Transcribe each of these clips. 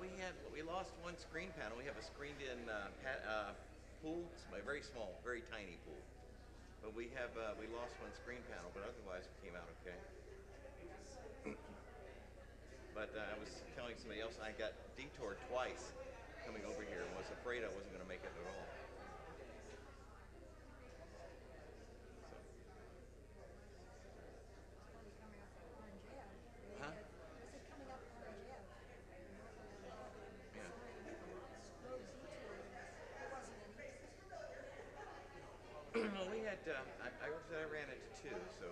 we lost one screen panel. We have a screened-in pool. It's a very small, very tiny pool. But we lost one screen panel, but otherwise it came out okay. But I was telling somebody else I got detoured twice coming over here and was afraid I wasn't going to make it at all. Huh? Well, we had, I ran into two, so.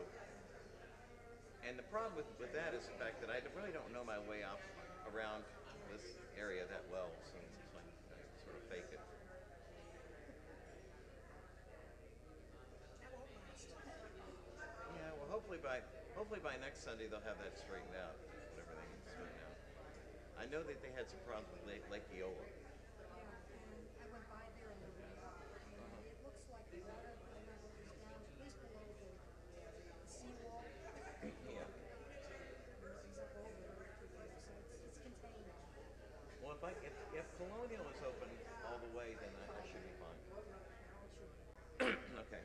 And the problem with that is the fact that I really don't know my way up around this area that well, so it's like I sort of fake it. Yeah, well, hopefully by next Sunday they'll have that straightened out, whatever they need to straighten out. I know that they had some problems with Lake Eola. Yeah, and I went by there on the way up, and it looks like the water level is down at least below the seawall. Yeah. It's up over it, so it's contained. Well, if Colonial is open all the way, then I should be fine. Okay.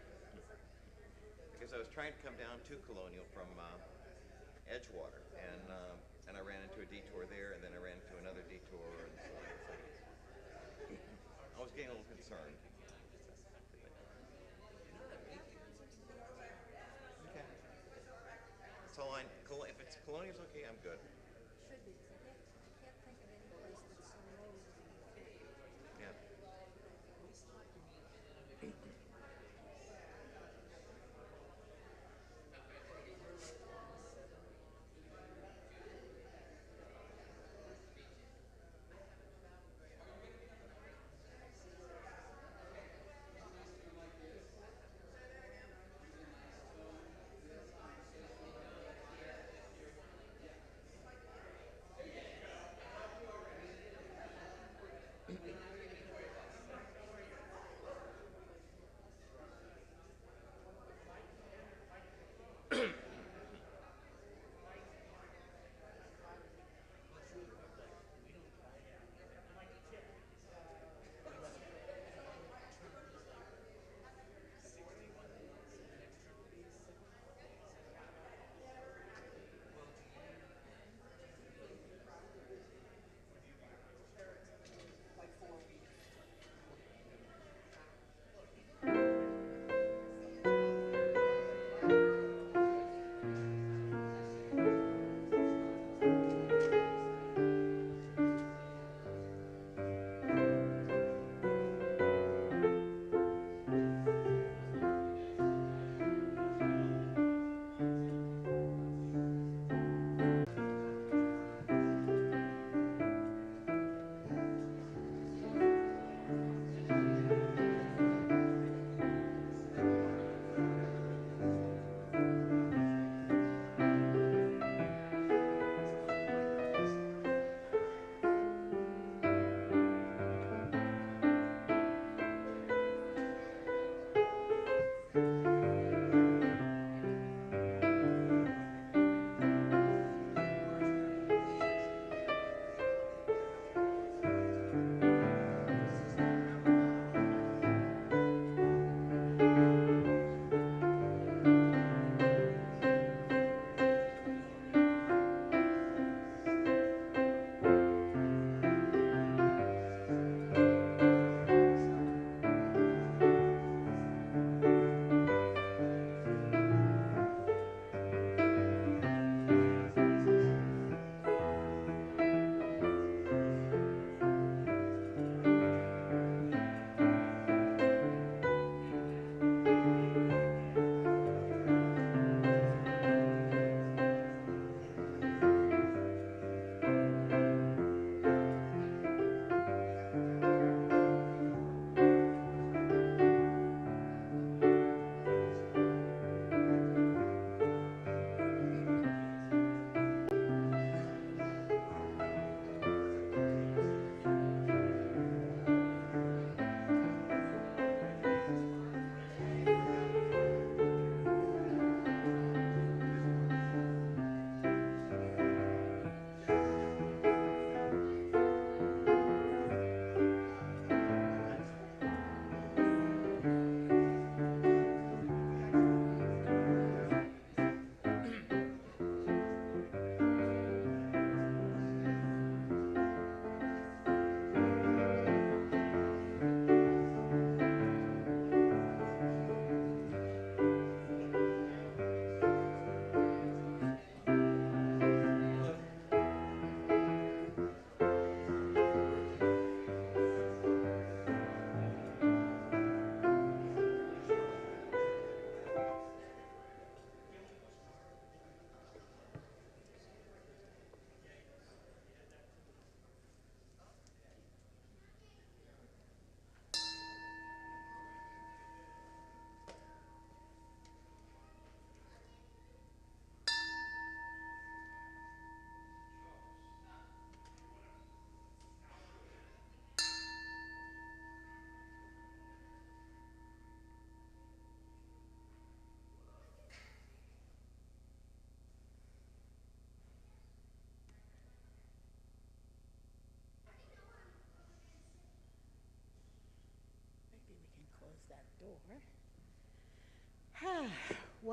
Because I was trying to come down to Colonial from Edgewater, and I ran into a detour there, and then I ran into another detour, and so I was getting a little concerned. Okay. So if it's Colonial's okay, I'm good. Should be, because I can't think of any place that's so low as the Yeah.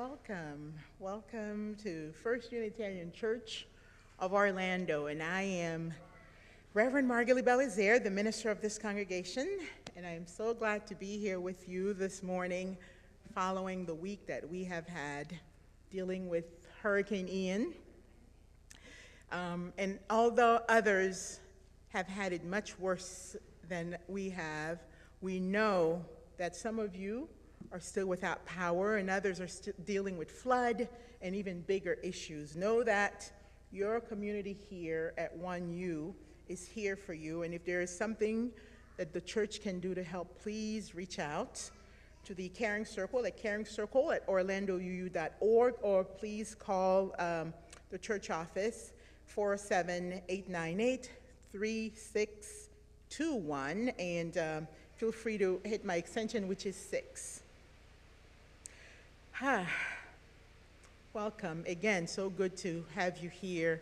welcome. Welcome to First Unitarian Church of Orlando, and I am Reverend Margalie Belizaire, the minister of this congregation, and I am so glad to be here with you this morning following the week that we have had dealing with Hurricane Ian. And although others have had it much worse than we have, we know that some of you are still without power and others are still dealing with flood and even bigger issues. Know that your community here at 1U is here for you, and if there is something that the church can do to help, please reach out to the Caring Circle at orlandouu.org, or please call the church office 407-898-3621, and feel free to hit my extension, which is 6. Welcome again, so good to have you here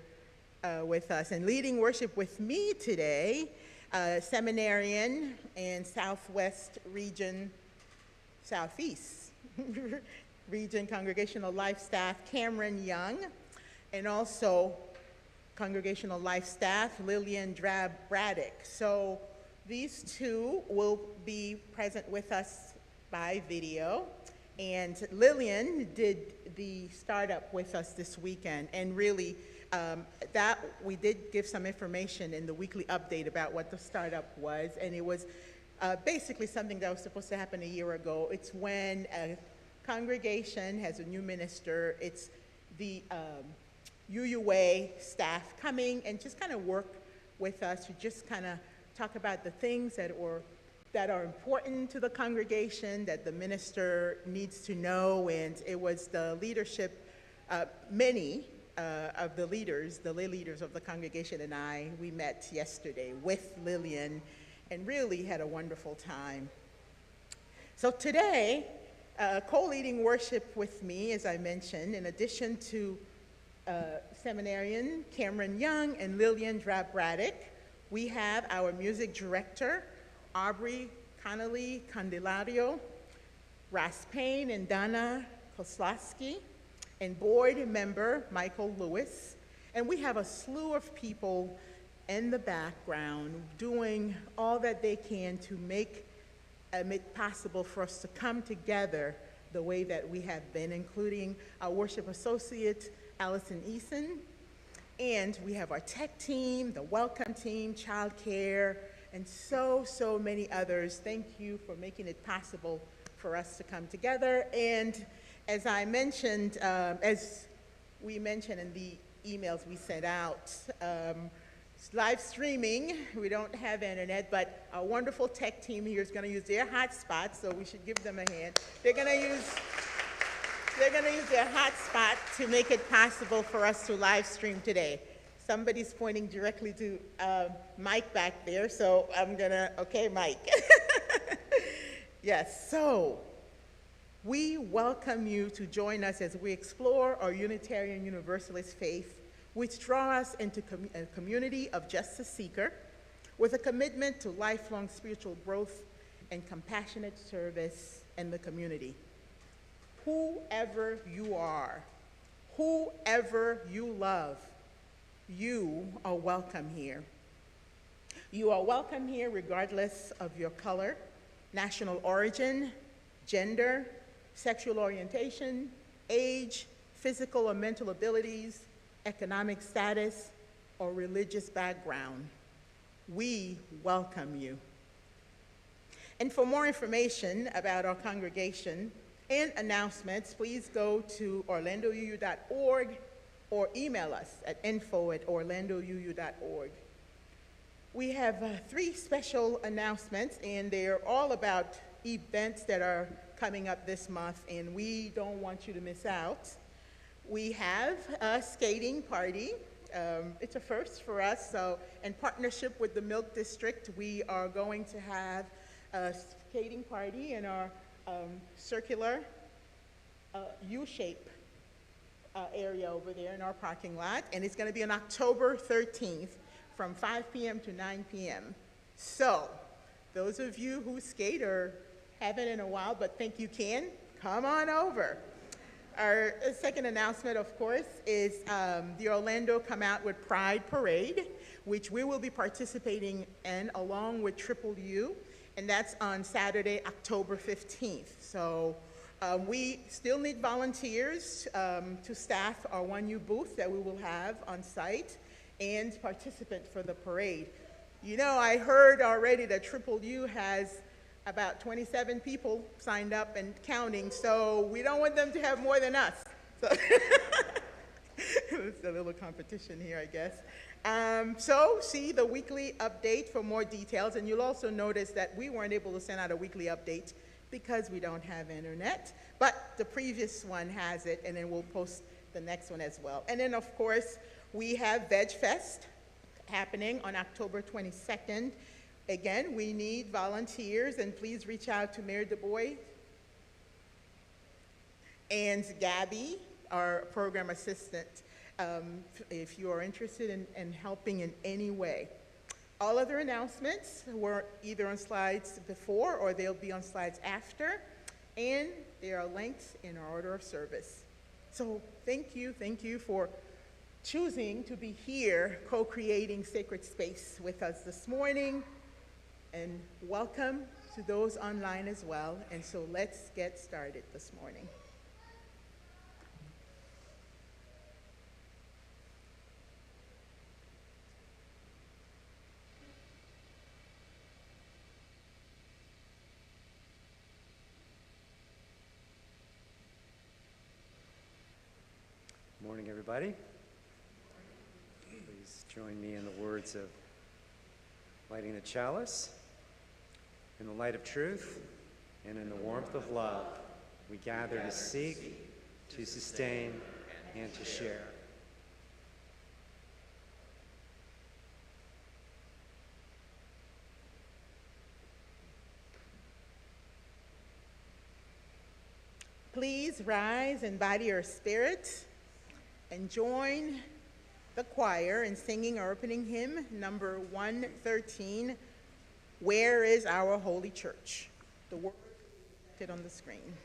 with us. And leading worship with me today, seminarian and Southwest Region, Southeast Region Congregational Life Staff Cameron Young, and also Congregational Life Staff Lillian Drab-Braddick. So these two will be present with us by video. And Lillian did the startup with us this weekend, and really that we did give some information in the weekly update about what the startup was, and it was basically something that was supposed to happen a year ago. It's when a congregation has a new minister, it's the UUA staff coming and just kind of work with us to just kind of talk about the things that are important to the congregation, that the minister needs to know. And it was the leadership, many of the leaders, the lay leaders of the congregation and we met yesterday with Lillian and really had a wonderful time. So today, co-leading worship with me, as I mentioned, in addition to seminarian Cameron Young and Lillian Drab-Braddick, we have our music director, Aubrey, Connelly-Candelario, Payne and Donna, Kosloski, and board member Michael Lewis. And we have a slew of people in the background doing all that they can to make it possible for us to come together the way that we have been, including our worship associate, Alison Issen, and we have our tech team, the welcome team, child care, and so many others. Thank you for making it possible for us to come together. And as I mentioned, as we mentioned in the emails we sent out, live streaming, we don't have internet, but our wonderful tech team here is going to use their hotspot, so we should give them a hand. They're going to use their hotspot to make it possible for us to live stream today. Somebody's pointing directly to Mike back there, so I'm gonna, okay, Mike. Yes, so we welcome you to join us as we explore our Unitarian Universalist faith, which draws us into a community of justice seeker with a commitment to lifelong spiritual growth and compassionate service in the community. Whoever you are, whoever you love, you are welcome here. You are welcome here regardless of your color, national origin, gender, sexual orientation, age, physical or mental abilities, economic status, or religious background. We welcome you. And for more information about our congregation and announcements, please go to orlandouu.org or email us at info@orlandouu.org. We have 3 special announcements, and they're all about events that are coming up this month, and we don't want you to miss out. We have a skating party. It's a first for us, so in partnership with the Milk District, we are going to have a skating party in our circular U-shape area over there in our parking lot, and it's going to be on October 13th from 5 p.m. to 9 p.m. So those of you who skate or haven't in a while but think you can, come on over. Our second announcement, of course, is the Orlando Come Out with Pride Parade, which we will be participating in along with Triple U, and that's on Saturday, October 15th. So we still need volunteers to staff our 1U booth that we will have on site and participant for the parade. You know, I heard already that Triple U has about 27 people signed up and counting, so we don't want them to have more than us. So it's a little competition here, I guess. So see the weekly update for more details, and you'll also notice that we weren't able to send out a weekly update because we don't have internet, but the previous one has it, and then we'll post the next one as well. And then, of course, we have Veg Fest happening on October 22nd. Again, we need volunteers, and please reach out to Mayor Du Bois and Gabby, our program assistant, if you are interested in helping in any way. All other announcements were either on slides before or they'll be on slides after, and they are linked in our order of service. So thank you for choosing to be here co-creating sacred space with us this morning. And welcome to those online as well. And so let's get started this morning. Good morning, everybody. Please join me in the words of lighting the chalice. In the light of truth and in the warmth of love, we gather to seek, to sustain, and to share. Please rise in body or spirit and join the choir in singing our opening hymn, number 113, Where is Our Holy Church? The word is on the screen.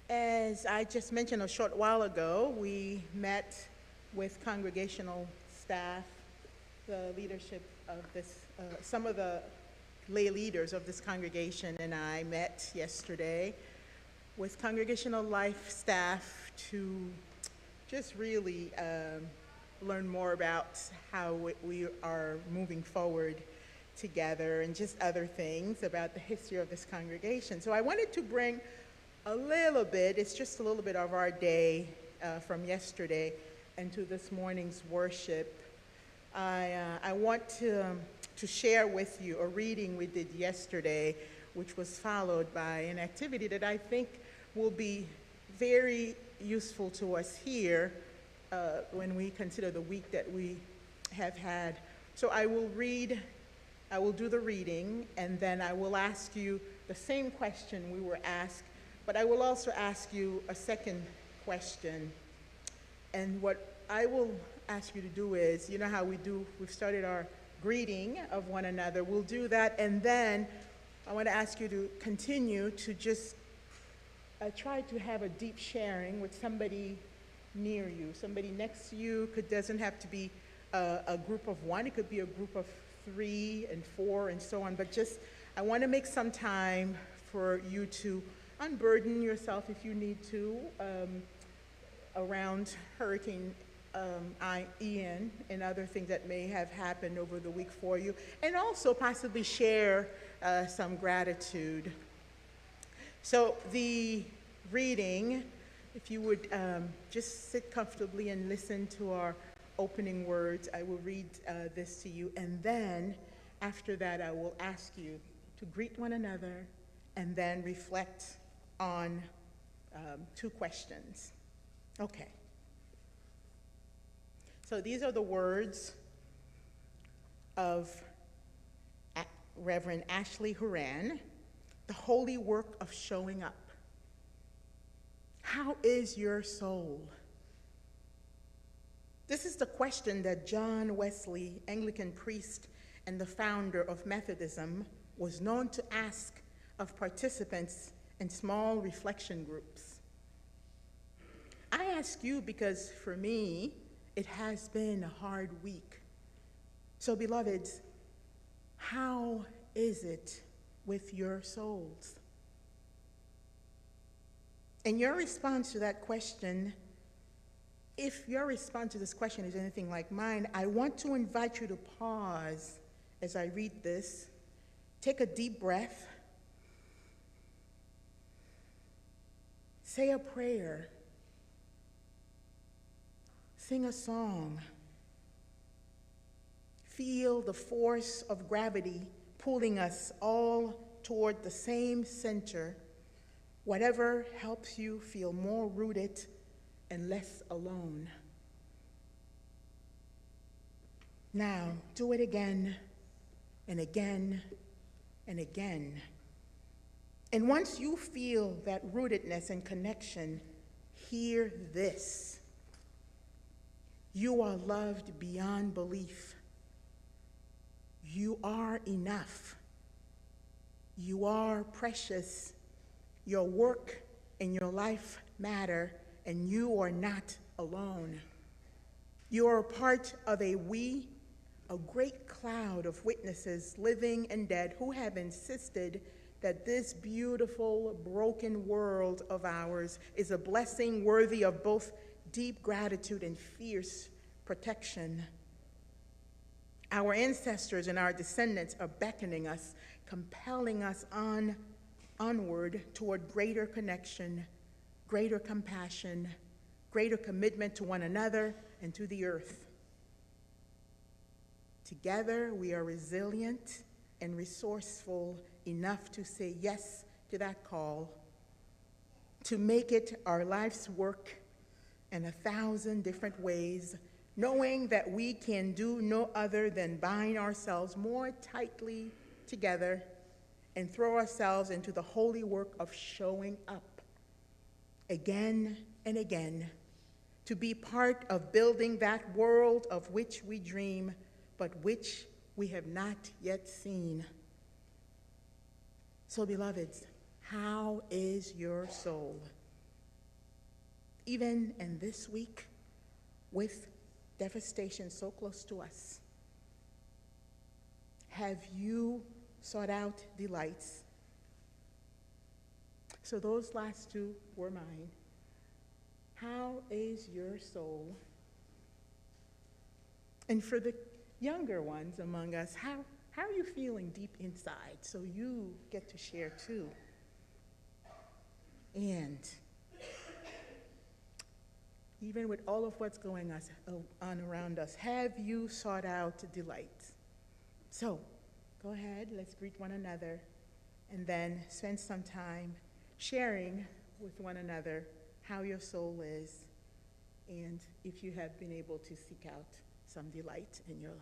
As I just mentioned a short while ago, we met with congregational staff, the leadership of this, some of the lay leaders of this congregation and I met yesterday with congregational life staff to just really learn more about how we are moving forward together and just other things about the history of this congregation. So I wanted to bring a little bit, it's just a little bit of our day from yesterday into this morning's worship. I want to share with you a reading we did yesterday, which was followed by an activity that I think will be very useful to us here when we consider the week that we have had. So I will do the reading, and then I will ask you the same question we were asked, but I will also ask you a second question. And what I will ask you to do is, you know how we've started our greeting of one another. We'll do that, and then I want to ask you to continue to just try to have a deep sharing with somebody near you, somebody next to you. Doesn't have to be a group of one. It could be a group of 3 and 4 and so on. But just, I want to make some time for you to unburden yourself if you need to around Hurricane Ian and other things that may have happened over the week for you, and also possibly share some gratitude. So the reading, if you would just sit comfortably and listen to our opening words, I will read this to you, and then after that I will ask you to greet one another and then reflect on 2 questions. Okay. So these are the words of Reverend Ashley Horan, the holy work of showing up. How is your soul? This is the question that John Wesley, Anglican priest and the founder of Methodism, was known to ask of participants in small reflection groups. I ask you because for me, it has been a hard week. So, beloveds, how is it with your souls? And your response to that question, if your response to this question is anything like mine, I want to invite you to pause as I read this. Take a deep breath. Say a prayer. Sing a song. Feel the force of gravity pulling us all toward the same center. Whatever helps you feel more rooted and less alone. Now, do it again and again and again. And once you feel that rootedness and connection, hear this. You are loved beyond belief. You are enough. You are precious. Your work and your life matter, and you are not alone. You are a part of a great cloud of witnesses, living and dead, who have insisted that this beautiful, broken world of ours is a blessing worthy of both deep gratitude and fierce protection. Our ancestors and our descendants are beckoning us, compelling us onward toward greater connection, greater compassion, greater commitment to one another and to the earth. Together, we are resilient and resourceful enough to say yes to that call, to make it our life's work in 1,000 different ways, knowing that we can do no other than bind ourselves more tightly together and throw ourselves into the holy work of showing up again and again, to be part of building that world of which we dream, but which we have not yet seen. So, beloveds, how is your soul? Even in this week, with devastation so close to us, have you sought out delights? So those last 2 were mine. How is your soul? And for the younger ones among us, how are you feeling deep inside? So you get to share too. And even with all of what's going on around us, have you sought out delight? So go ahead, let's greet one another, and then spend some time sharing with one another how your soul is, and if you have been able to seek out some delight in your life.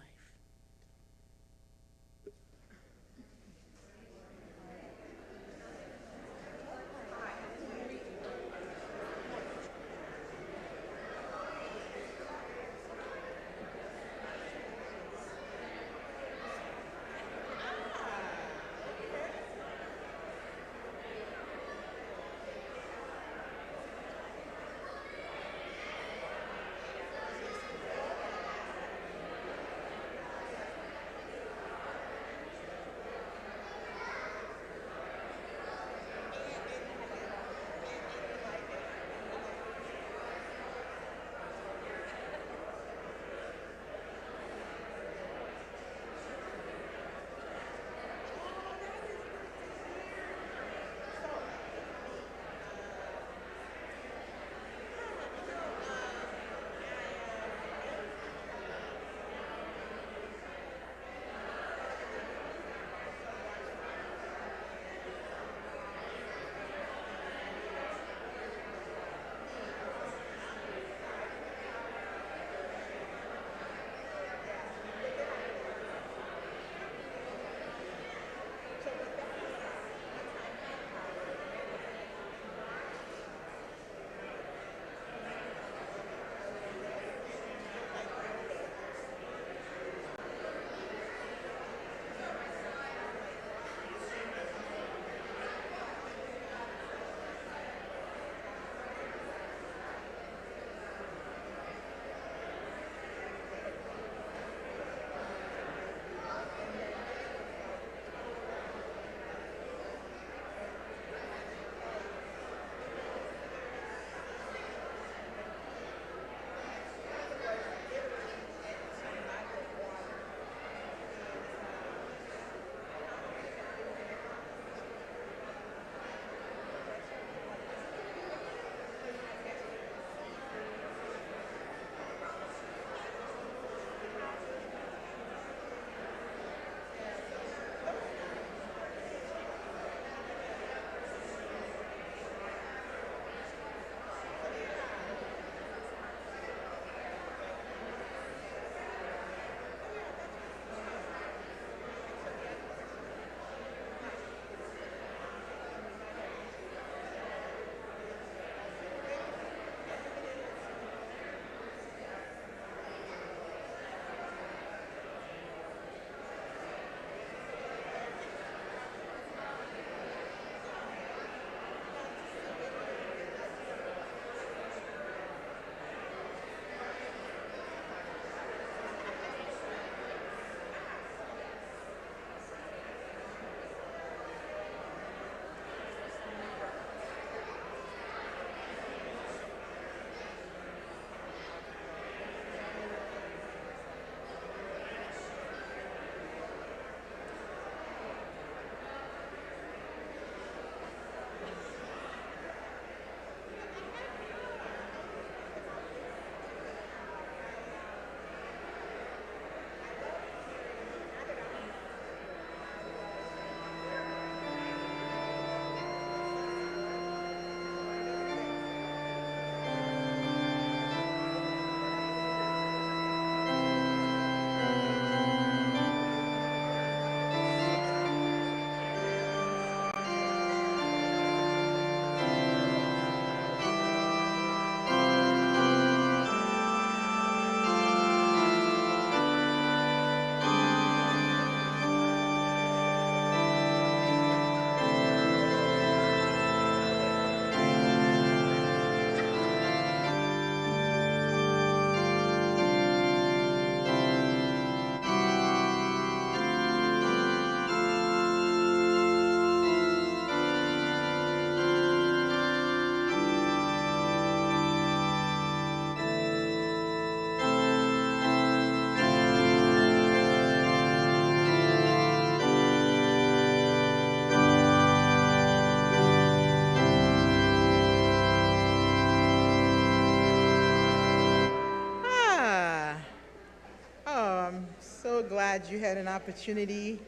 so glad you had an opportunity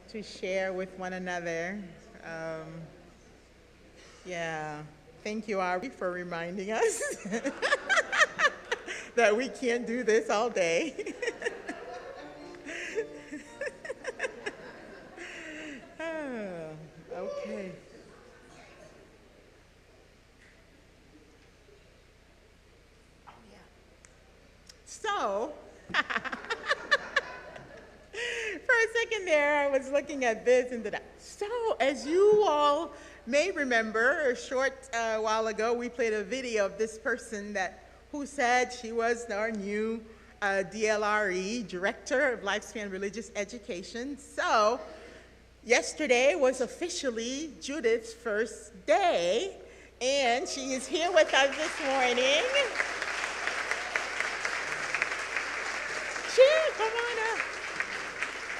to share with one another. Yeah, thank you, Aubrey, for reminding us that we can't do this all day. Okay. So, for a second there, I was looking at this and that. So, as you all may remember, a short while ago, we played a video of this person who said she was our new DLRE, Director of Lifespan Religious Education. So, yesterday was officially Judith's first day, and she is here with us this morning. Sure, come on up.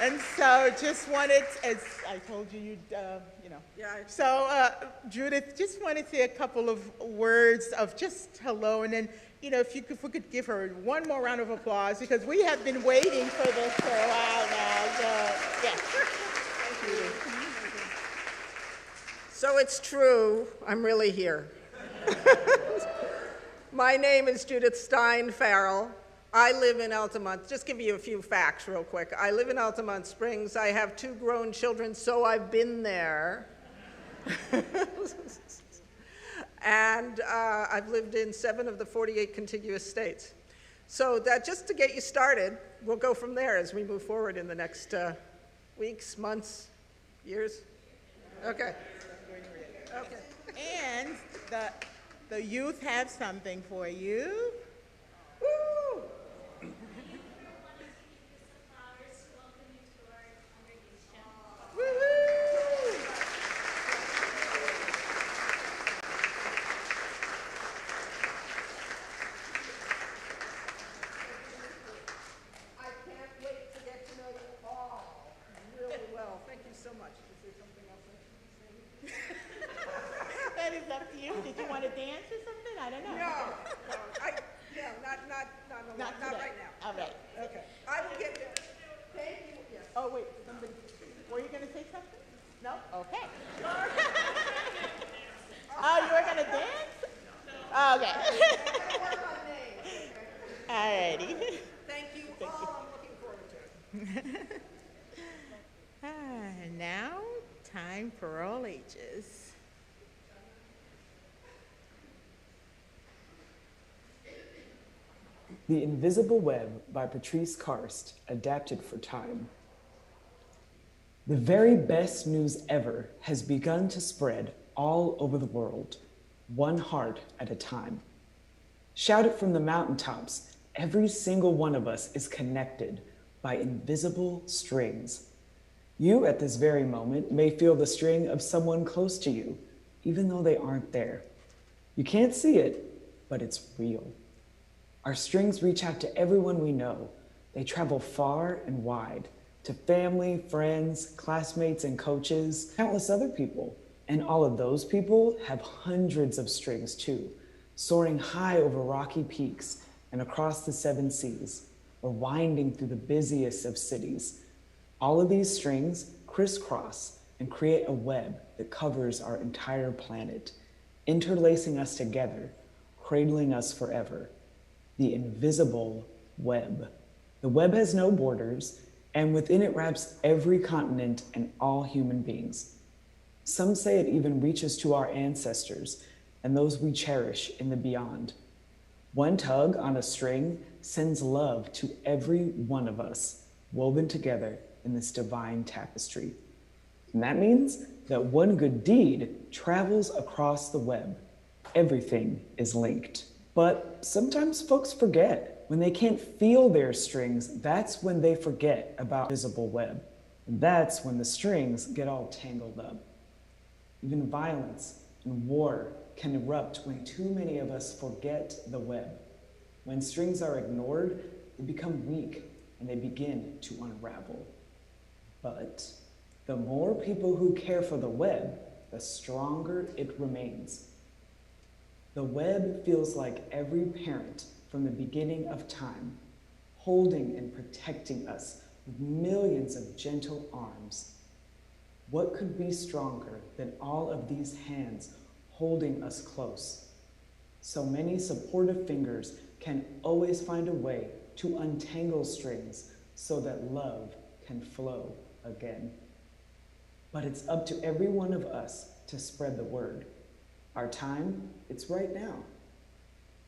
And so just wanted, as I told you, Yeah. So Judith, just wanted to say a couple of words of just hello, and then, if we could give her one more round of applause, because we have been waiting for this for a while now, so, yeah. Thank you. So it's true, I'm really here. My name is Judith Stein Farrell. I live in Altamont. Just give you a few facts real quick. I live in Altamont Springs. I have 2 grown children, so I've been there. And I've lived in 7 of the 48 contiguous states. So that, just to get you started, we'll go from there as we move forward in the next weeks, months, years. Okay. Okay. And the youth have something for you. Woo! Did you want to dance or something? I don't know. Not today. right now. All right. Okay. I will get there. Thank you. Yes. Oh, wait, were you going to say something? No? Okay. Oh, you were going to dance? Okay. All righty. Thank you all. I'm looking forward to it. Now, time for all ages. The Invisible Web by Patrice Karst, adapted for Time. The very best news ever has begun to spread all over the world, one heart at a time. Shout it from the mountaintops, every single one of us is connected by invisible strings. You, at this very moment, may feel the string of someone close to you, even though they aren't there. You can't see it, but it's real. Our strings reach out to everyone we know. They travel far and wide, to family, friends, classmates, and coaches, countless other people. And all of those people have hundreds of strings too, soaring high over rocky peaks and across the 7 seas, or winding through the busiest of cities. All of these strings crisscross and create a web that covers our entire planet, interlacing us together, cradling us forever. The invisible web. The web has no borders, and within it wraps every continent and all human beings. Some say it even reaches to our ancestors and those we cherish in the beyond. One tug on a string sends love to every one of us, woven together in this divine tapestry. And that means that one good deed travels across the web. Everything is linked. But sometimes folks forget. When they can't feel their strings, that's when they forget about the visible web. And that's when the strings get all tangled up. Even violence and war can erupt when too many of us forget the web. When strings are ignored, they become weak and they begin to unravel. But the more people who care for the web, the stronger it remains. The web feels like every parent from the beginning of time, holding and protecting us with millions of gentle arms. What could be stronger than all of these hands holding us close? So many supportive fingers can always find a way to untangle strings so that love can flow again. But it's up to every one of us to spread the word. Our time, it's right now.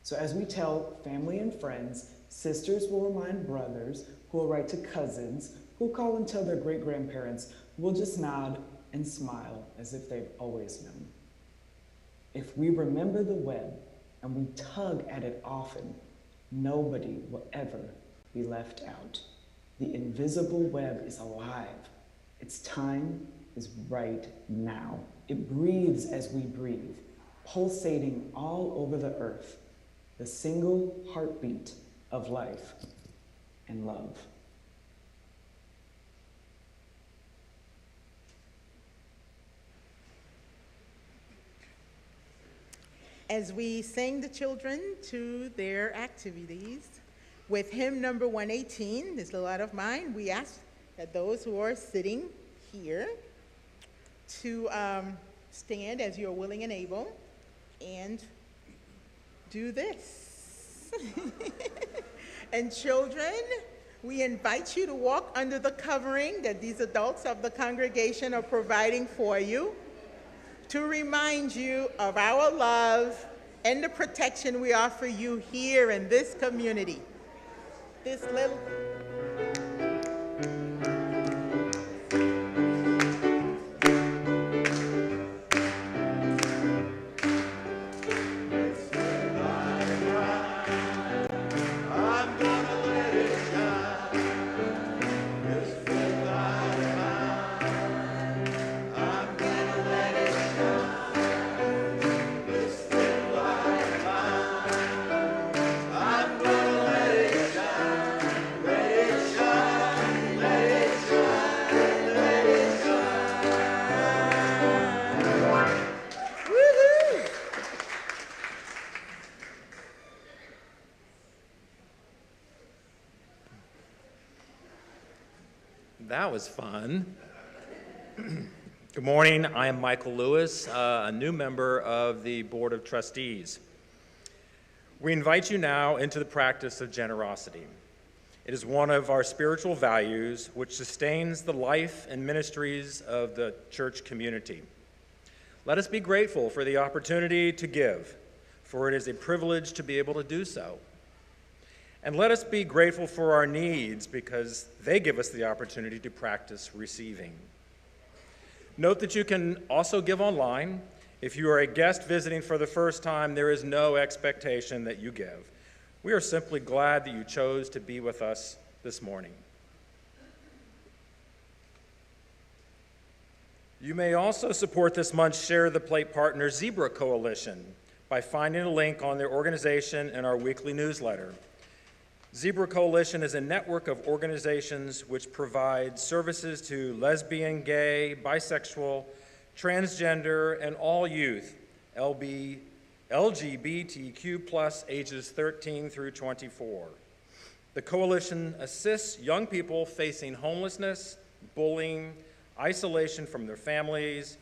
So as we tell family and friends, sisters will remind brothers, who will write to cousins, who will call and tell their great-grandparents, who will just nod and smile as if they've always known. If we remember the web and we tug at it often, nobody will ever be left out. The invisible web is alive. Its time is right now. It breathes as we breathe, pulsating all over the earth, the single heartbeat of life and love. As we sing the children to their activities, with hymn number 118, this little light of mine, we ask that those who are sitting here to stand as you're willing and able and do this. And children, we invite you to walk under the covering that these adults of the congregation are providing for you to remind you of our love and the protection we offer you here in this community. This little... That was fun. Good morning, I am Michael Lewis, a new member of the Board of Trustees. We invite you now into the practice of generosity. It is one of our spiritual values which sustains the life and ministries of the church community. Let us be grateful for the opportunity to give, for it is a privilege to be able to do so. And let us be grateful for our needs because they give us the opportunity to practice receiving. Note that you can also give online. If you are a guest visiting for the first time, there is no expectation that you give. We are simply glad that you chose to be with us this morning. You may also support this month's Share the Plate partner Zebra Coalition by finding a link on their organization in our weekly newsletter. Zebra Coalition is a network of organizations which provide services to lesbian, gay, bisexual, transgender, and all youth, LGBTQ+, ages 13 through 24. The coalition assists young people facing homelessness, bullying, isolation from their families,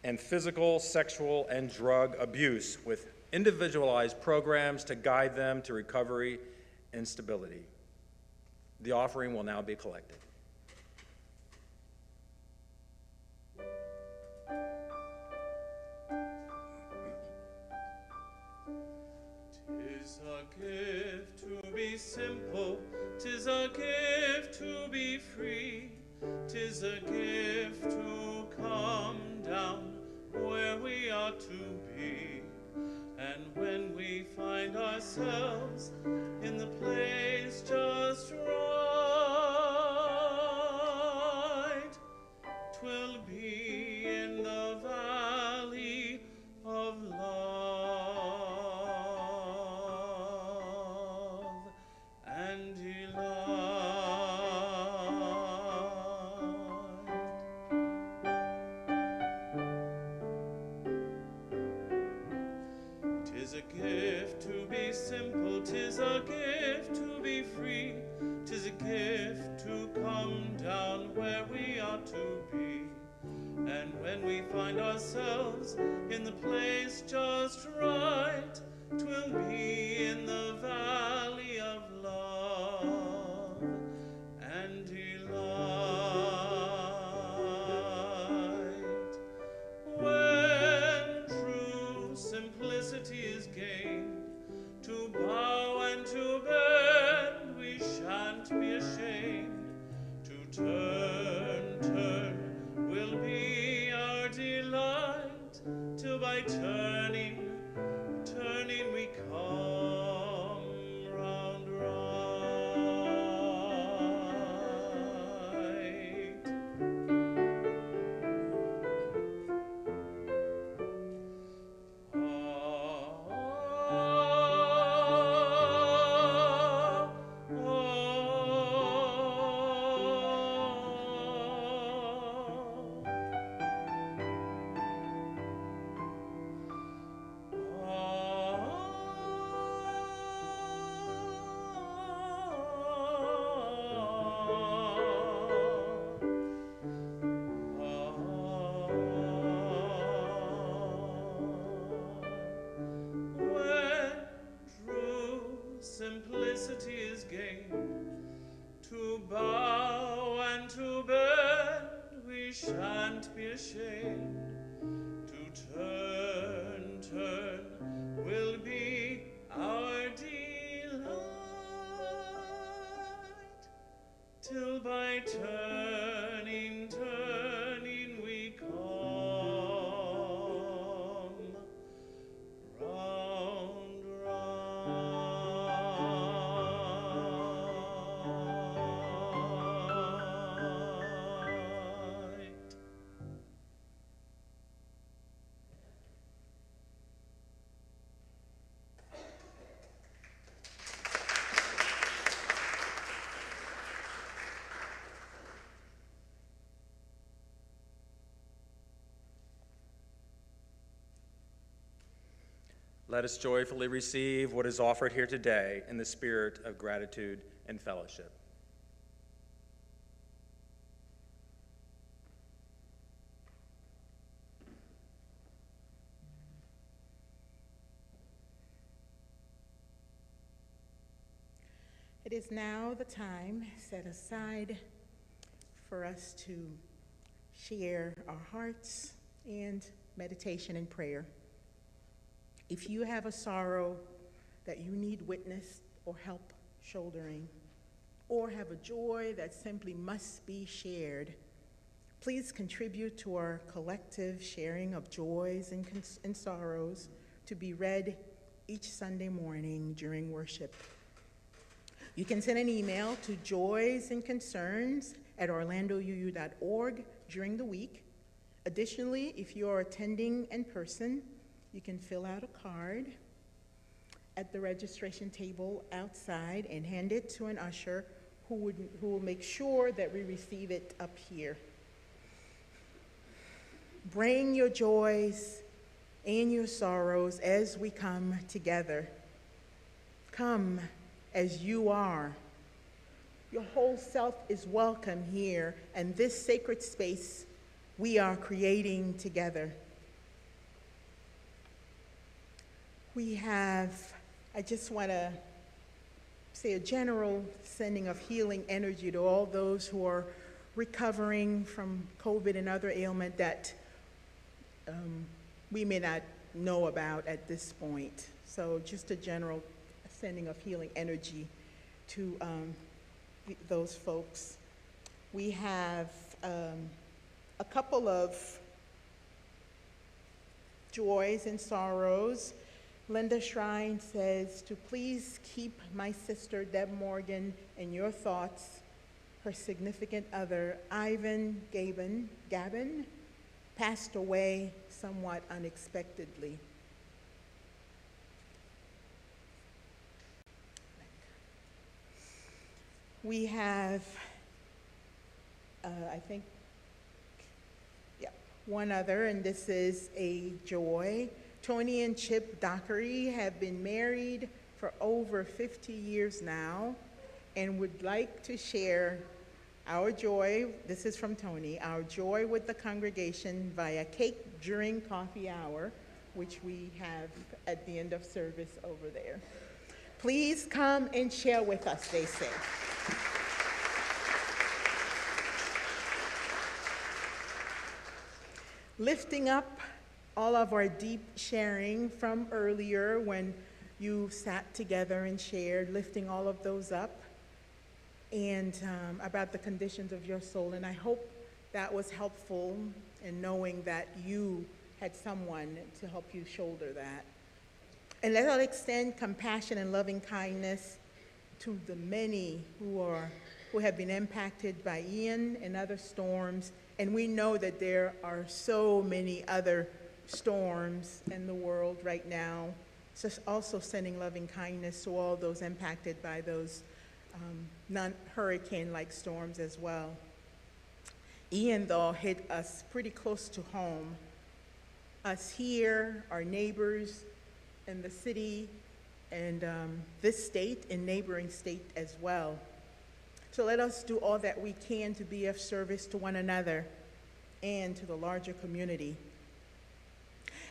and physical, sexual, and drug abuse with individualized programs to guide them to recovery and stability. The offering will now be collected. Tis a gift to be simple, tis a gift to be free, tis a gift to come down where we are to be. And when we find ourselves in the place just right, 'twill be in the valley of love and delight. Tis a gift to be simple, tis a gift to be free, tis a gift to come when we find ourselves in the place just right, 'twill be in the valley of love and delight. When true simplicity is gained, to bow and to bend, we shan't be ashamed. To turn will be our delight, till by turning we come round right. Simplicity is gained, to bow and to bend, we shan't be ashamed. To turn will be our delight, till by turning we come round right. Let us joyfully receive what is offered here today in the spirit of gratitude and fellowship. It is now the time set aside for us to share our hearts and meditation and prayer. If you have a sorrow that you need witnessed or help shouldering, or have a joy that simply must be shared, please contribute to our collective sharing of joys and sorrows to be read each Sunday morning during worship. You can send an email to joysandconcerns@orlandouu.org during the week. Additionally, if you are attending in person, you can fill out a card at the registration table outside and hand it to an usher who will make sure that we receive it up here. Bring your joys and your sorrows as we come together. Come as you are. Your whole self is welcome here, and this sacred space we are creating together. I just want to say a general sending of healing energy to all those who are recovering from COVID and other ailment that we may not know about at this point. So just a general sending of healing energy to those folks. We have a couple of joys and sorrows. Linda Shrine says to please keep my sister Deb Morgan in your thoughts. Her significant other, Ivan Gavin, passed away somewhat unexpectedly. We have, one other, and this is a joy. Tony and Chip Dockery have been married for over 50 years now and would like to share Our joy, this is from Tony, our joy with the congregation via cake during coffee hour, which we have at the end of service over there. Please come and share with us, they say. Lifting up all of our deep sharing from earlier when you sat together and shared, lifting all of those up, and about the conditions of your soul. And I hope that was helpful in knowing that you had someone to help you shoulder that. And let us extend compassion and loving kindness to the many who have been impacted by Ian and other storms. And we know that there are so many other storms in the world right now. So also sending loving kindness to all those impacted by those non-hurricane-like storms as well. Ian, though, hit us pretty close to home. Us here, our neighbors in the city, and this state and neighboring state as well. So let us do all that we can to be of service to one another and to the larger community.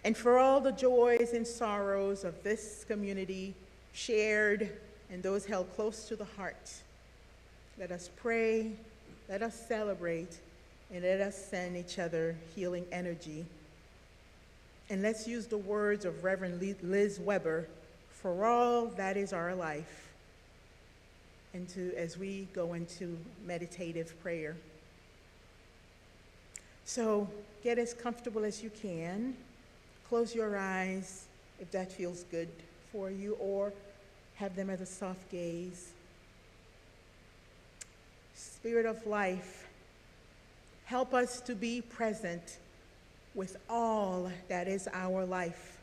And for all the joys and sorrows of this community shared and those held close to the heart, let us pray, let us celebrate, and let us send each other healing energy. And let's use the words of Reverend Liz Weber, for all that is our life, as we go into meditative prayer. So get as comfortable as you can. Close your eyes if that feels good for you, or have them as a soft gaze. Spirit of life, help us to be present with all that is our life,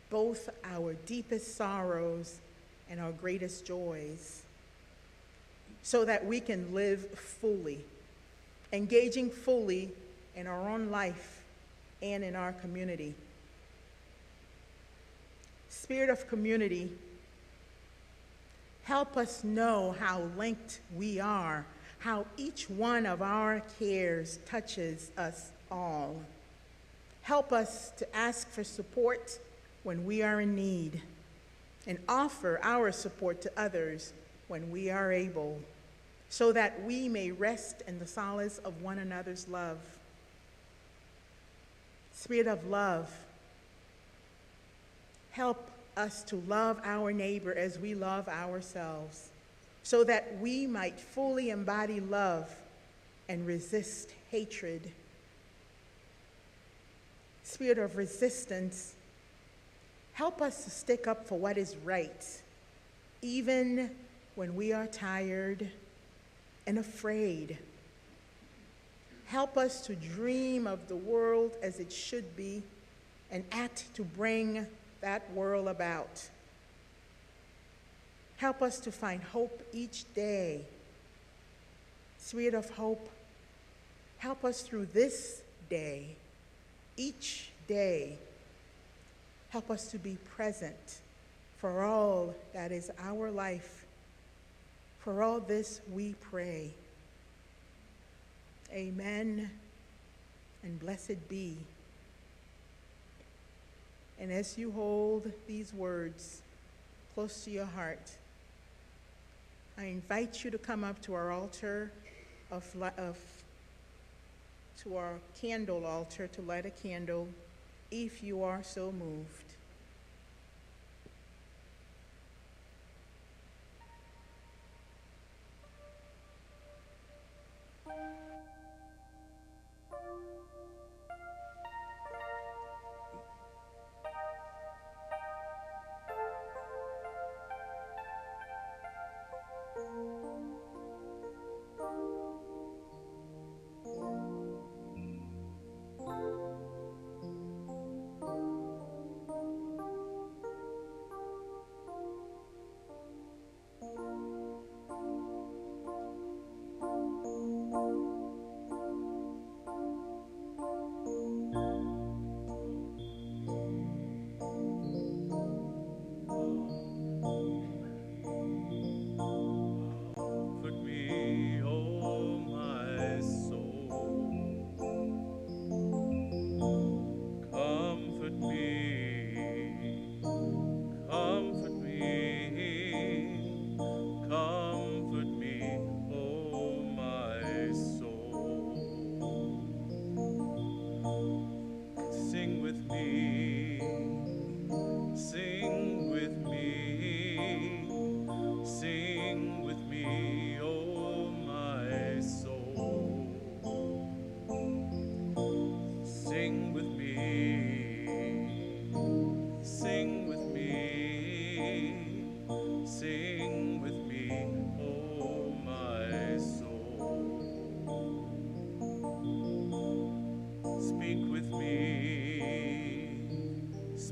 both our deepest sorrows and our greatest joys, so that we can live fully, engaging fully in our own life and in our community. Spirit of community, help us know how linked we are, how each one of our cares touches us all. Help us to ask for support when we are in need, and offer our support to others when we are able, so that we may rest in the solace of one another's love. Spirit of love, help us to love our neighbor as we love ourselves, so that we might fully embody love and resist hatred. Spirit of resistance, help us to stick up for what is right, even when we are tired and afraid. Help us to dream of the world as it should be and act to bring that world about. Help us to find hope each day. Spirit of hope, help us through this day, each day. Help us to be present for all that is our life. For all this we pray. Amen, and blessed be. And as you hold these words close to your heart, I invite you to come up to our altar to our candle altar to light a candle, if you are so moved.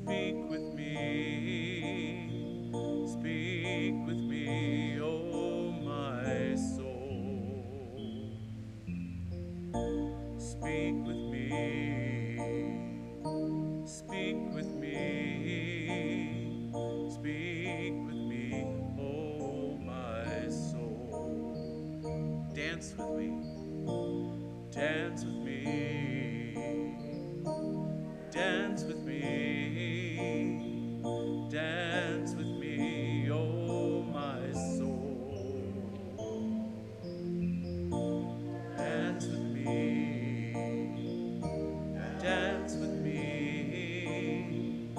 speak with me, oh my soul. Speak with me, speak with me, speak with me, oh my soul. Dance with me, dance with me, dance with me, dance with me, oh my soul. Dance with me, dance with me,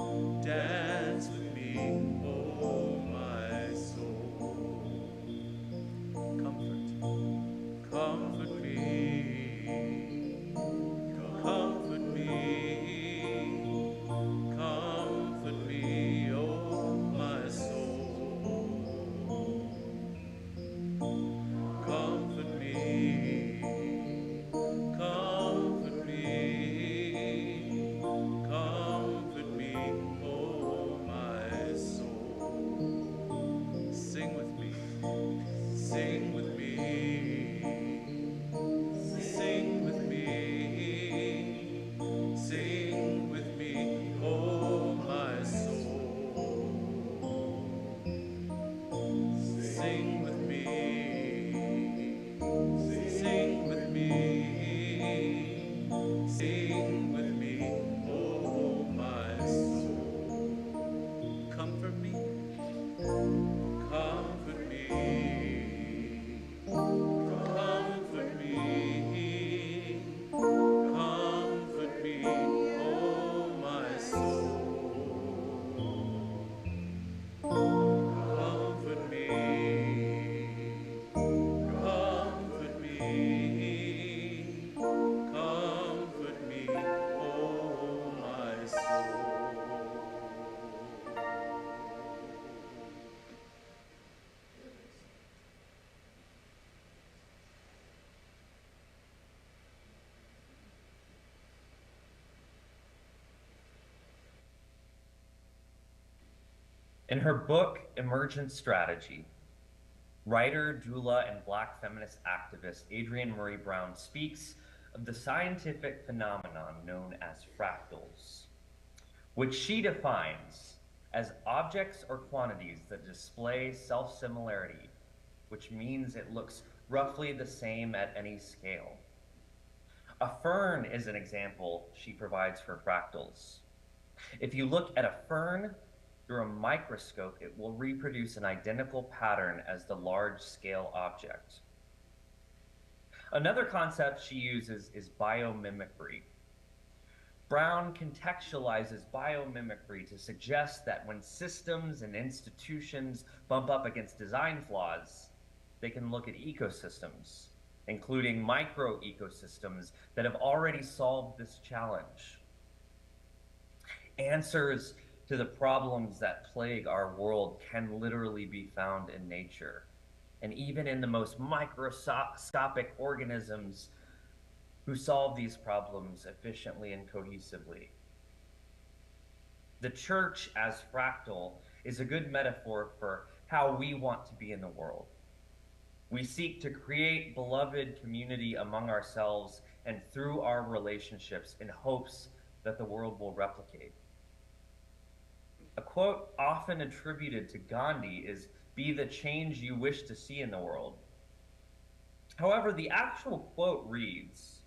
dance with me, oh my soul. Comfort me, comfort me, comfort me, oh my soul. Comfort me, comfort me, comfort me, oh my soul. Sing with me, sing with me, sing with me, sing with me, oh my soul. Sing with me, sing with me, sing with me, oh my soul. Comfort me, comfort me, comfort me, comfort me, oh my soul. Comfort me, comfort me, comfort me, oh my soul. In her book, Emergent Strategy, writer, doula, and Black feminist activist Adrienne Maree Brown speaks of the scientific phenomenon known as fractals, which she defines as objects or quantities that display self-similarity, which means it looks roughly the same at any scale. A fern is an example she provides for fractals. If you look at a fern through a microscope, it will reproduce an identical pattern as the large-scale object. Another concept she uses is biomimicry. Brown contextualizes biomimicry to suggest that when systems and institutions bump up against design flaws, they can look at ecosystems, including micro-ecosystems that have already solved this challenge. Answers to the problems that plague our world can literally be found in nature, and even in the most microscopic organisms who solve these problems efficiently and cohesively. The church as fractal is a good metaphor for how we want to be in the world. We seek to create beloved community among ourselves and through our relationships in hopes that the world will replicate. A quote often attributed to Gandhi is, "Be the change you wish to see in the world." However, the actual quote reads,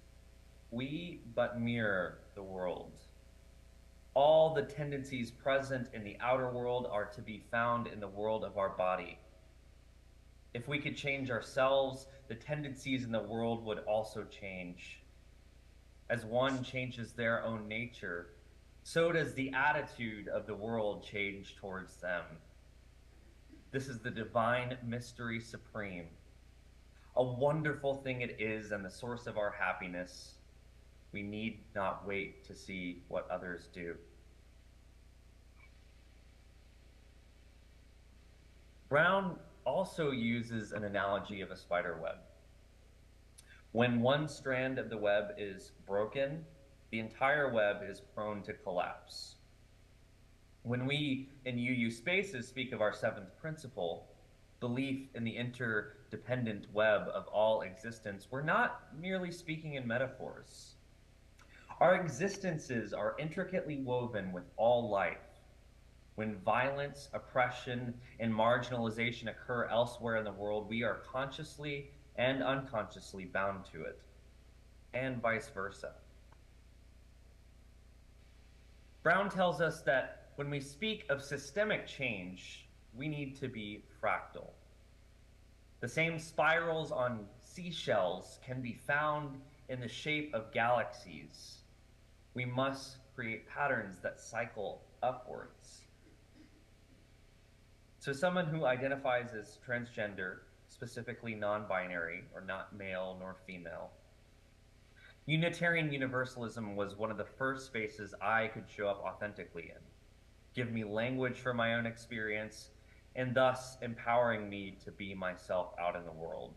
"We but mirror the world. All the tendencies present in the outer world are to be found in the world of our body. If we could change ourselves, the tendencies in the world would also change. As one changes their own nature, so does the attitude of the world change towards them. This is the divine mystery supreme. A wonderful thing it is and the source of our happiness. We need not wait to see what others do." Brown also uses an analogy of a spider web. When one strand of the web is broken, the entire web is prone to collapse. When we in UU Spaces speak of our seventh principle, belief in the interdependent web of all existence, we're not merely speaking in metaphors. Our existences are intricately woven with all life. When violence, oppression, and marginalization occur elsewhere in the world, we are consciously and unconsciously bound to it, and vice versa. Brown tells us that when we speak of systemic change, we need to be fractal. The same spirals on seashells can be found in the shape of galaxies. We must create patterns that cycle upwards. So someone who identifies as transgender, specifically non-binary, or not male nor female, Unitarian Universalism was one of the first spaces I could show up authentically in, give me language for my own experience, and thus empowering me to be myself out in the world.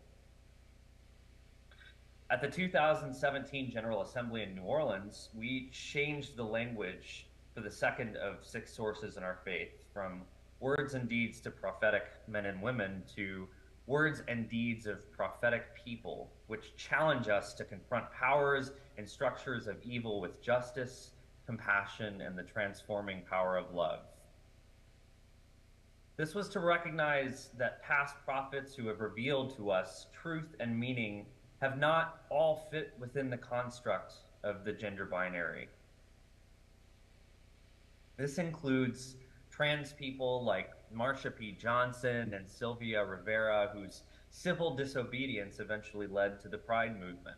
At the 2017 General Assembly in New Orleans, we changed the language for the second of 6 sources in our faith, from words and deeds to prophetic men and women to words and deeds of prophetic people, which challenge us to confront powers and structures of evil with justice, compassion, and the transforming power of love. This was to recognize that past prophets who have revealed to us truth and meaning have not all fit within the construct of the gender binary. This includes trans people like Marsha P. Johnson and Sylvia Rivera, whose civil disobedience eventually led to the Pride movement.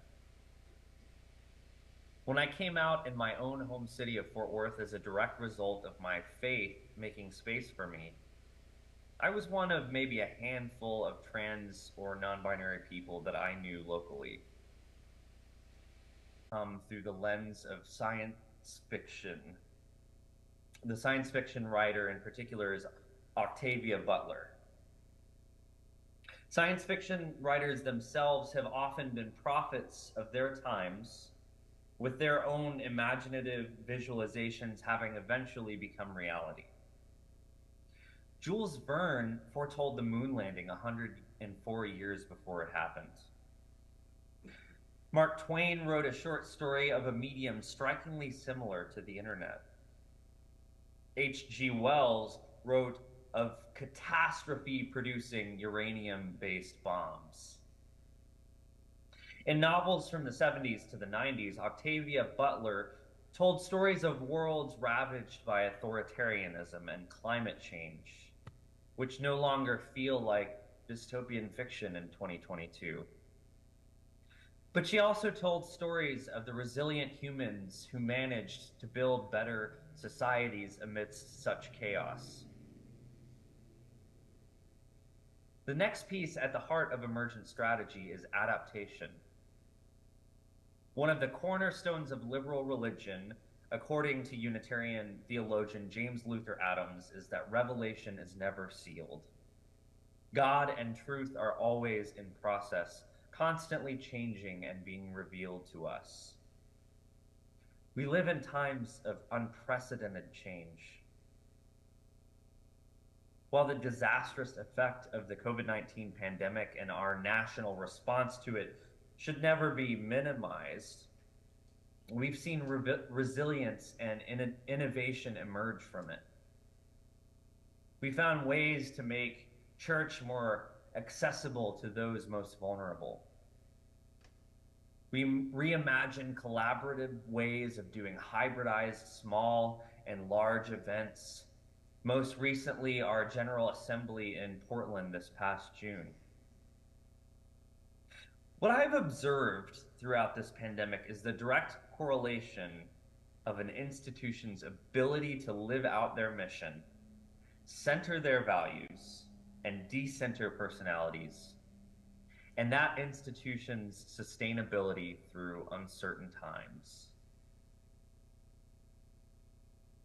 When I came out in my own home city of Fort Worth as a direct result of my faith making space for me, I was one of maybe a handful of trans or non-binary people that I knew locally. Through the lens of science fiction. The science fiction writer in particular is Octavia Butler. Science fiction writers themselves have often been prophets of their times, with their own imaginative visualizations having eventually become reality. Jules Verne foretold the moon landing 104 years before it happened. Mark Twain wrote a short story of a medium strikingly similar to the internet. H.G. Wells wrote of catastrophe-producing uranium-based bombs. In novels from the 70s to the 90s, Octavia Butler told stories of worlds ravaged by authoritarianism and climate change, which no longer feel like dystopian fiction in 2022. But she also told stories of the resilient humans who managed to build better societies amidst such chaos. The next piece at the heart of emergent strategy is adaptation. One of the cornerstones of liberal religion, according to Unitarian theologian James Luther Adams, is that revelation is never sealed. God and truth are always in process, constantly changing and being revealed to us. We live in times of unprecedented change. While the disastrous effect of the COVID-19 pandemic and our national response to it should never be minimized, we've seen resilience and innovation emerge from it. We found ways to make church more accessible to those most vulnerable. We reimagined collaborative ways of doing hybridized small and large events. Most recently, our General Assembly in Portland this past June. What I've observed throughout this pandemic is the direct correlation of an institution's ability to live out their mission, center their values, and decenter personalities, and that institution's sustainability through uncertain times.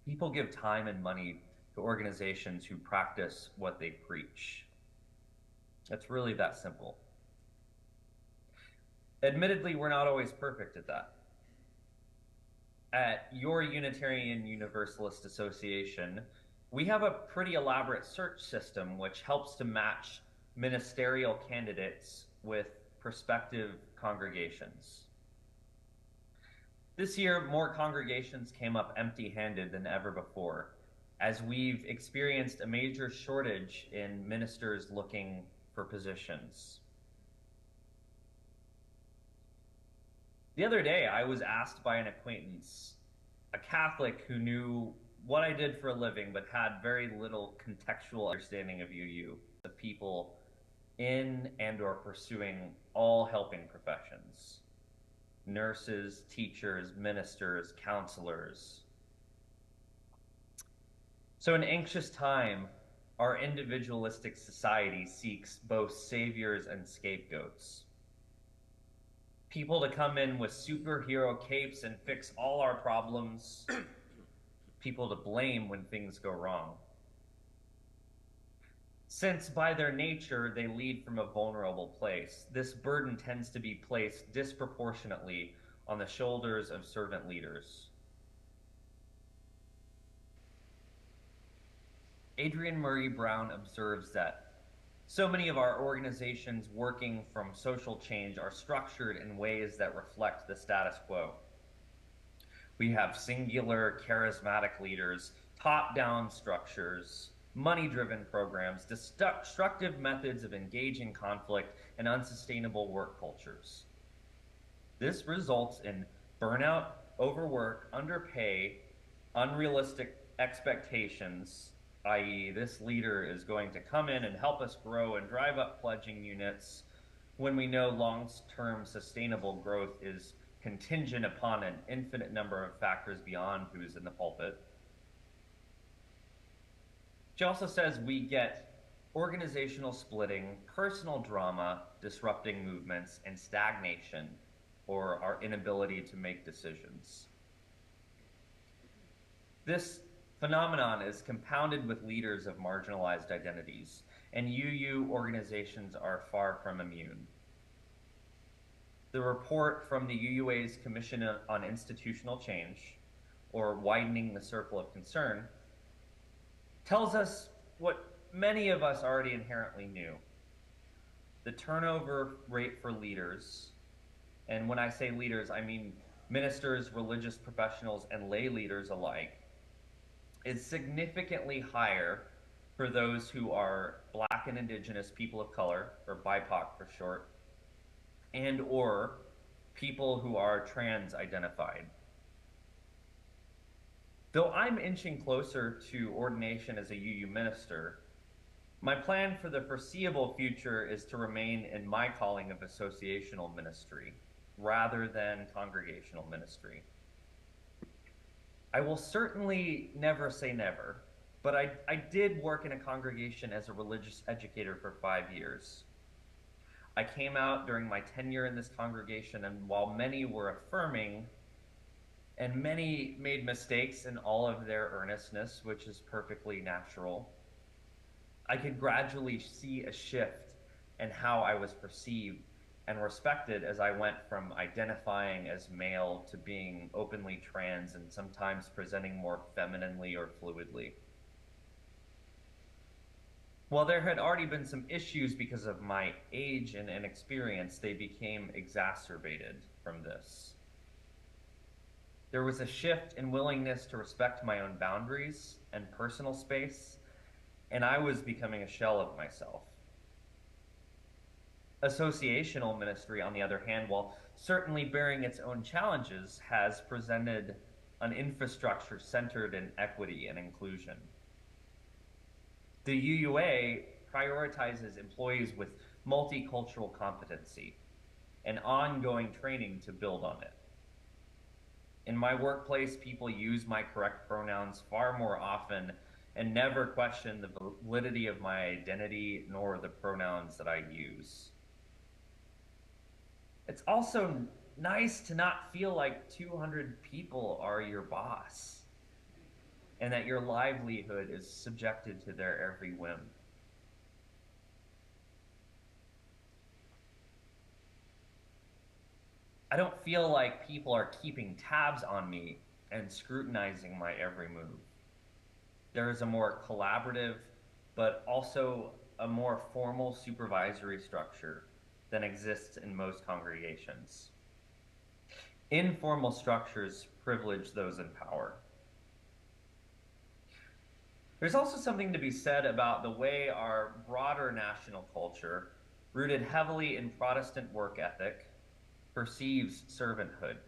People give time and money to organizations who practice what they preach. It's really that simple. Admittedly, we're not always perfect at that. At your Unitarian Universalist Association, We have a pretty elaborate search system which helps to match ministerial candidates with prospective congregations. This year, more congregations came up empty-handed than ever before, as we've experienced a major shortage in ministers looking for positions. The other day, I was asked by an acquaintance, a Catholic who knew what I did for a living but had very little contextual understanding of UU, the people in and or pursuing all helping professions. Nurses, teachers, ministers, counselors. So in anxious time, our individualistic society seeks both saviors and scapegoats. People to come in with superhero capes and fix all our problems. People to blame when things go wrong. Since by their nature they lead from a vulnerable place, this burden tends to be placed disproportionately on the shoulders of servant leaders. Adrienne Murray Brown observes that so many of our organizations working from social change are structured in ways that reflect the status quo. We have singular, charismatic leaders, top-down structures, money-driven programs, destructive methods of engaging conflict, and unsustainable work cultures. This results in burnout, overwork, underpay, unrealistic expectations, i.e., this leader is going to come in and help us grow and drive up pledging units when we know long-term sustainable growth is contingent upon an infinite number of factors beyond who's in the pulpit. She also says we get organizational splitting, personal drama, disrupting movements, and stagnation, or our inability to make decisions. This phenomenon is compounded with leaders of marginalized identities, and UU organizations are far from immune. The report from the UUA's Commission on Institutional Change, or Widening the Circle of Concern, tells us what many of us already inherently knew. The turnover rate for leaders, and when I say leaders, I mean ministers, religious professionals, and lay leaders alike, is significantly higher for those who are Black and Indigenous people of color, or BIPOC for short, and or people who are trans identified. Though I'm inching closer to ordination as a UU minister, my plan for the foreseeable future is to remain in my calling of associational ministry rather than congregational ministry. I will certainly never say never, but I did work in a congregation as a religious educator for 5 years. I came out during my tenure in this congregation, and while many were affirming, and many made mistakes in all of their earnestness, which is perfectly natural, I could gradually see a shift in how I was perceived and respected as I went from identifying as male to being openly trans and sometimes presenting more femininely or fluidly. While there had already been some issues because of my age and inexperience, they became exacerbated from this. There was a shift in willingness to respect my own boundaries and personal space, and I was becoming a shell of myself. Associational ministry, on the other hand, while certainly bearing its own challenges, has presented an infrastructure centered in equity and inclusion. The UUA prioritizes employees with multicultural competency and ongoing training to build on it. In my workplace, people use my correct pronouns far more often and never question the validity of my identity nor the pronouns that I use. It's also nice to not feel like 200 people are your boss and that your livelihood is subjected to their every whim. I don't feel like people are keeping tabs on me and scrutinizing my every move. there is a more collaborative, but also a more formal supervisory structure than exists in most congregations. Informal structures privilege those in power. There's also something to be said about the way our broader national culture, rooted heavily in Protestant work ethic, perceives servanthood.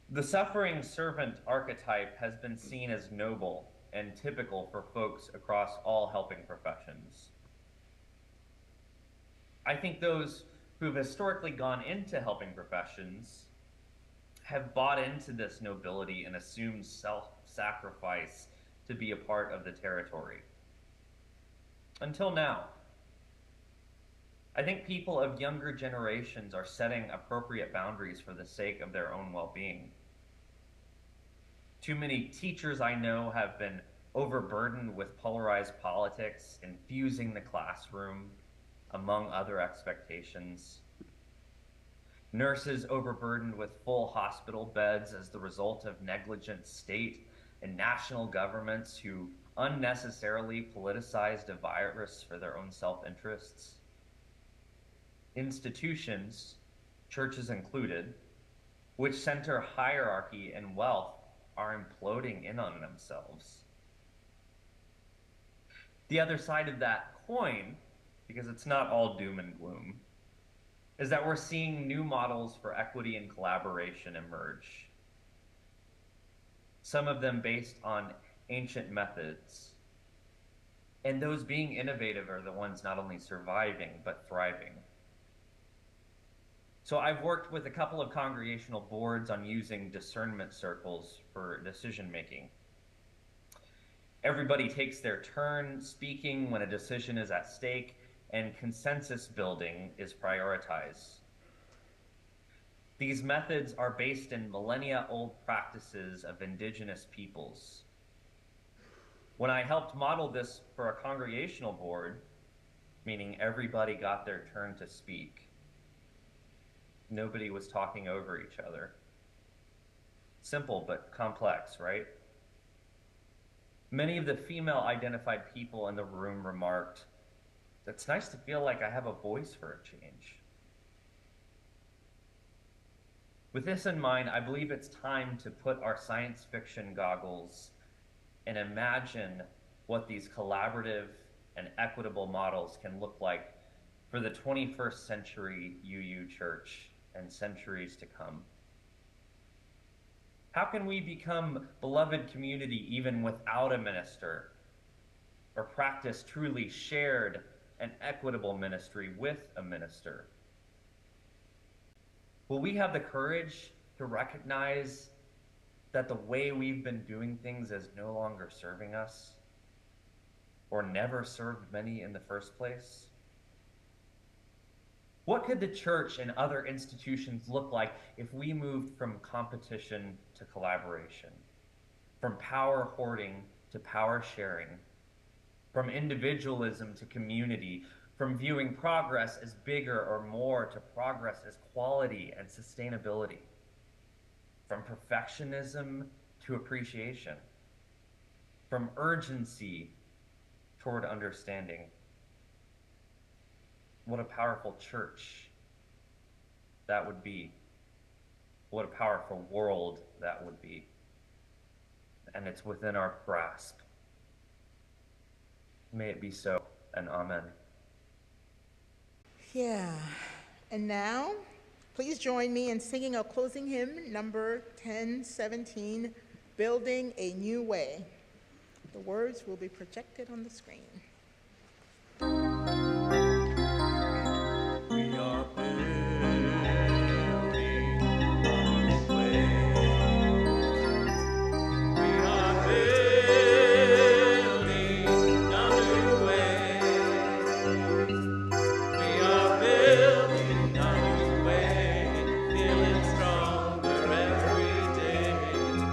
The suffering servant archetype has been seen as noble and typical for folks across all helping professions. I think those who've historically gone into helping professions have bought into this nobility and assumed self-sacrifice to be a part of the territory. Until now. I think people of younger generations are setting appropriate boundaries for the sake of their own well-being. Too many teachers I know have been overburdened with polarized politics, infusing the classroom, among other expectations. Nurses overburdened with full hospital beds as the result of negligent state and national governments who unnecessarily politicized a virus for their own self-interests. Institutions, churches included, which center hierarchy and wealth, are imploding in on themselves. The other side of that coin, because it's not all doom and gloom, is that we're seeing new models for equity and collaboration emerge. Some of them based on ancient methods. And those being innovative are the ones not only surviving, but thriving. So I've worked with a couple of congregational boards on using discernment circles for decision-making. Everybody takes their turn speaking when a decision is at stake, and consensus building is prioritized. These methods are based in millennia-old practices of indigenous peoples. When I helped model this for a congregational board, meaning everybody got their turn to speak, nobody was talking over each other. Simple but complex, right? Many of the female-identified people in the room remarked, "It's nice to feel like I have a voice for a change." With this in mind, I believe it's time to put our science fiction goggles and imagine what these collaborative and equitable models can look like for the 21st century UU Church and centuries to come. How can we become beloved community even without a minister, or practice truly shared and equitable ministry with a minister? Will we have the courage to recognize that the way we've been doing things is no longer serving us, or never served many in the first place? What could the church and other institutions look like if we moved from competition to collaboration, from power hoarding to power sharing, from individualism to community, from viewing progress as bigger or more to progress as quality and sustainability, from perfectionism to appreciation, from urgency toward understanding? What a powerful church that would be. What a powerful world that would be. And it's within our grasp. May it be so, and amen. Yeah, and now, please join me in singing our closing hymn, number 1017, Building a New Way. The words will be projected on the screen. We are building a new way. We are building a new way. We are building a new way, feeling stronger every day.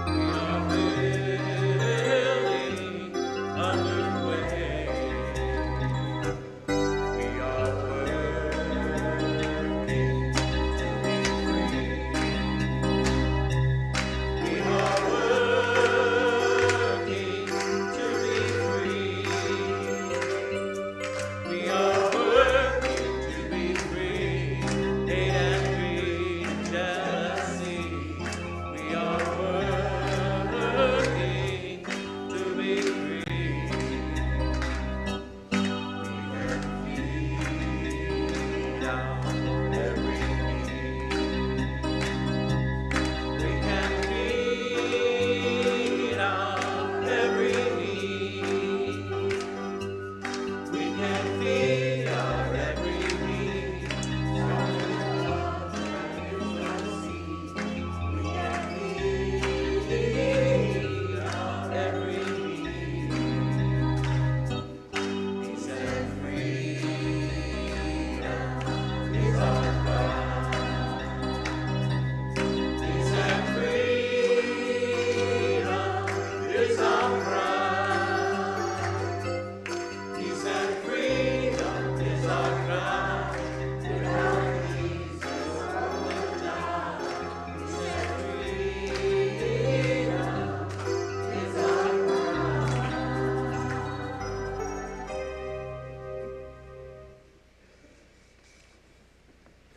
We are building a new way.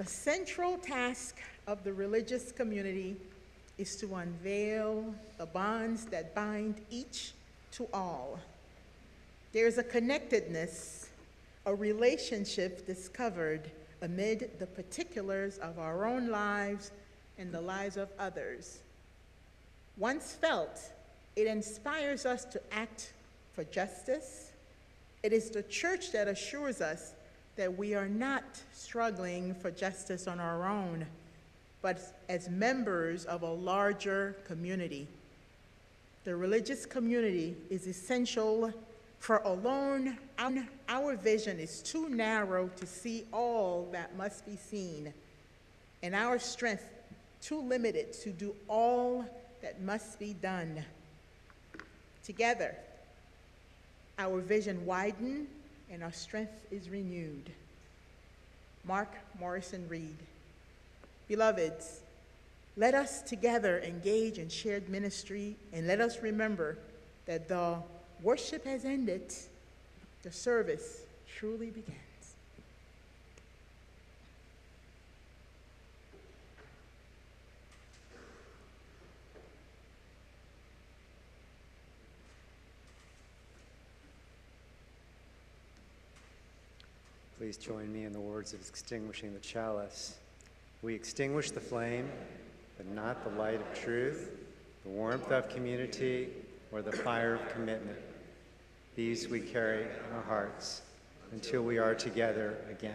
The central task of the religious community is to unveil the bonds that bind each to all. There is a connectedness, a relationship discovered amid the particulars of our own lives and the lives of others. Once felt, it inspires us to act for justice. It is the church that assures us that we are not struggling for justice on our own, but as members of a larger community. The religious community is essential, for alone our vision is too narrow to see all that must be seen, and our strength too limited to do all that must be done. Together, our vision widens and our strength is renewed. Mark Morrison Reed. Beloveds, let us together engage in shared ministry, and let us remember that the worship has ended, the service truly begins. Please join me in the words of extinguishing the chalice. We extinguish the flame, but not the light of truth, the warmth of community, or the fire of commitment. These we carry in our hearts until we are together again.